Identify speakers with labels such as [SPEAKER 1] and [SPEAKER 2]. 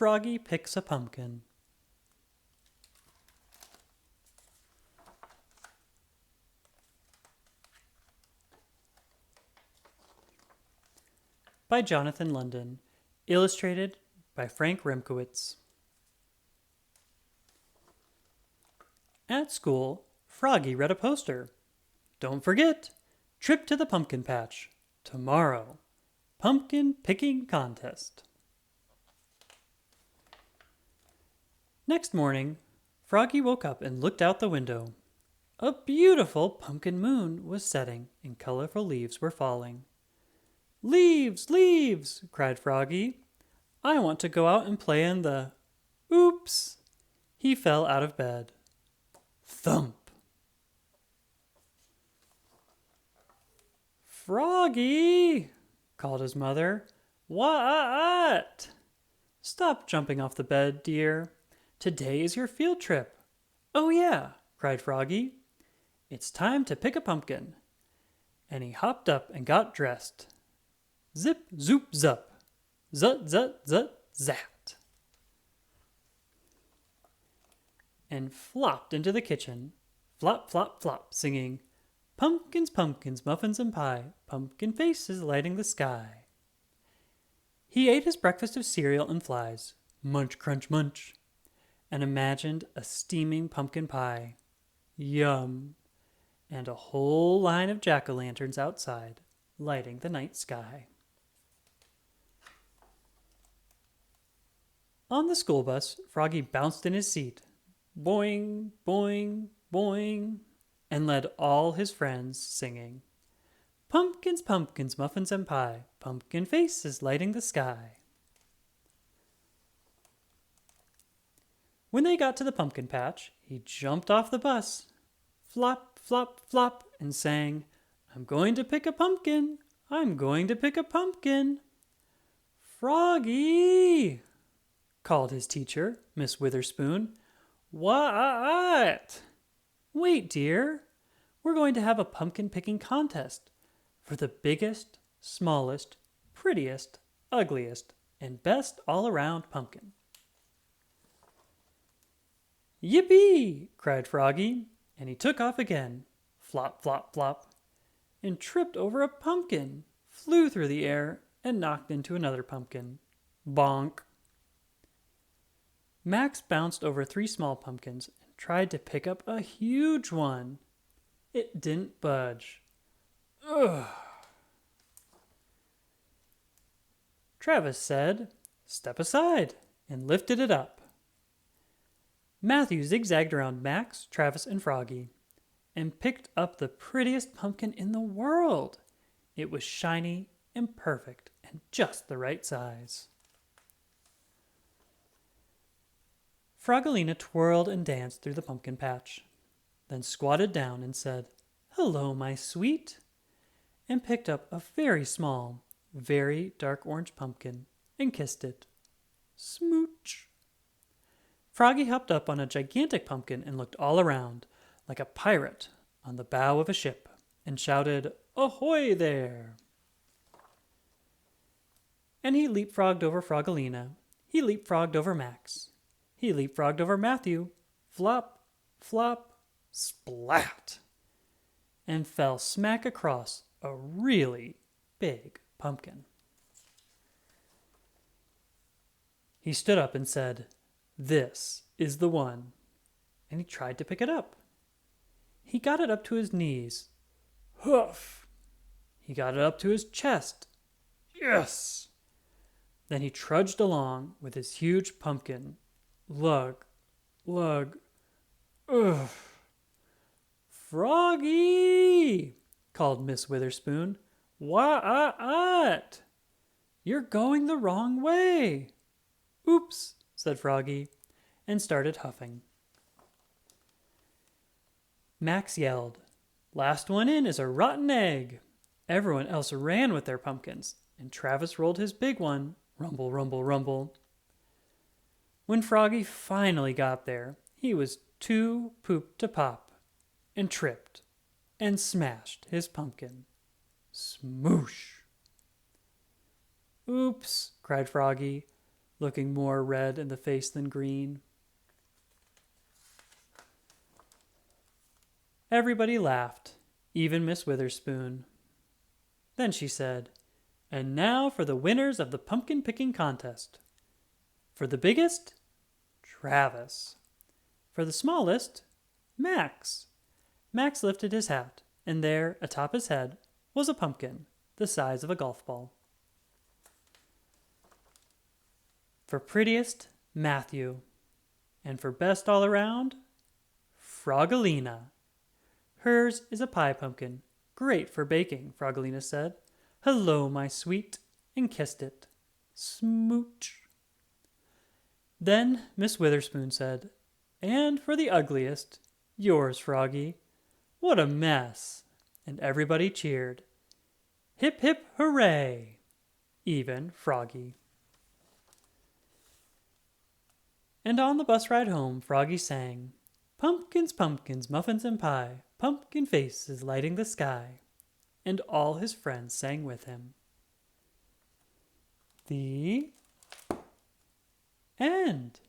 [SPEAKER 1] Froggy Picks a Pumpkin. By Jonathan London. Illustrated by Frank Remkiewicz. At school, Froggy read a poster. Don't forget, trip to the pumpkin patch. Tomorrow, pumpkin picking contest. Next morning, Froggy woke up and looked out the window. A beautiful pumpkin moon was setting and colorful leaves were falling. Leaves, leaves, cried Froggy. I want to go out and play in the... Oops! He fell out of bed. Thump! Froggy! Called his mother. What? Stop jumping off the bed, dear. Today is your field trip. Oh yeah, cried Froggy. It's time to pick a pumpkin. And he hopped up and got dressed. Zip, zoop, zup. Zut, zut, zut, zat. And flopped into the kitchen. Flop, flop, flop, singing, pumpkins, pumpkins, muffins and pie, pumpkin faces lighting the sky. He ate his breakfast of cereal and flies, munch, crunch, munch, and imagined a steaming pumpkin pie. Yum! And a whole line of jack-o'-lanterns outside, lighting the night sky. On the school bus, Froggy bounced in his seat. Boing, boing, boing, and led all his friends singing, pumpkins, pumpkins, muffins and pie, pumpkin faces lighting the sky. When they got to the pumpkin patch, he jumped off the bus, flop, flop, flop, and sang, I'm going to pick a pumpkin, I'm going to pick a pumpkin. Froggy! Called his teacher, Miss Witherspoon. What? Wait, dear. We're going to have a pumpkin picking contest for the biggest, smallest, prettiest, ugliest, and best all-around pumpkin. Yippee! Cried Froggy, and he took off again. Flop, flop, flop, and tripped over a pumpkin, flew through the air, and knocked into another pumpkin. Bonk! Max bounced over 3 small pumpkins and tried to pick up a huge one. It didn't budge. Ugh. Travis said, step aside, and lifted it up. Matthew zigzagged around Max, Travis, and Froggy and picked up the prettiest pumpkin in the world. It was shiny and perfect and just the right size. Froggelina twirled and danced through the pumpkin patch, then squatted down and said, hello, my sweet, and picked up a very small, very dark orange pumpkin and kissed it. Smooch. Froggy hopped up on a gigantic pumpkin and looked all around, like a pirate on the bow of a ship, and shouted, ahoy there! And he leapfrogged over Froggelina. He leapfrogged over Max. He leapfrogged over Matthew, flop, flop, splat, and fell smack across a really big pumpkin. He stood up and said, this is the one, and he tried to pick it up. He got it up to his knees. Hoof! He got it up to his chest. Yes! Then he trudged along with his huge pumpkin. Lug, lug, ugh. Froggy! Called Miss Witherspoon. What? You're going the wrong way. Oops, said Froggy, and started huffing. Max yelled, last one in is a rotten egg. Everyone else ran with their pumpkins, and Travis rolled his big one. Rumble, rumble, rumble. When Froggy finally got there, he was too pooped to pop, and tripped, and smashed his pumpkin. Smoosh! Oops, cried Froggy. looking more red in the face than green. Everybody laughed, even Miss Witherspoon. Then she said, "And now for the winners of the pumpkin picking contest. For the biggest, Travis. For the smallest, Max." Max lifted his hat, and there, atop his head, was a pumpkin the size of a golf ball. For prettiest, Matthew. And for best all around, Froggalina. "Hers is a pie pumpkin, great for baking," Froggalina said. "Hello, my sweet," and kissed it. Smooch. Then Miss Witherspoon said, "And for the ugliest, yours, Froggy. What a mess!" And everybody cheered. Hip, hip, hooray! Even Froggy. And on the bus ride home, Froggy sang, "Pumpkins, pumpkins, muffins and pie, pumpkin faces lighting the sky." And all his friends sang with him. The end.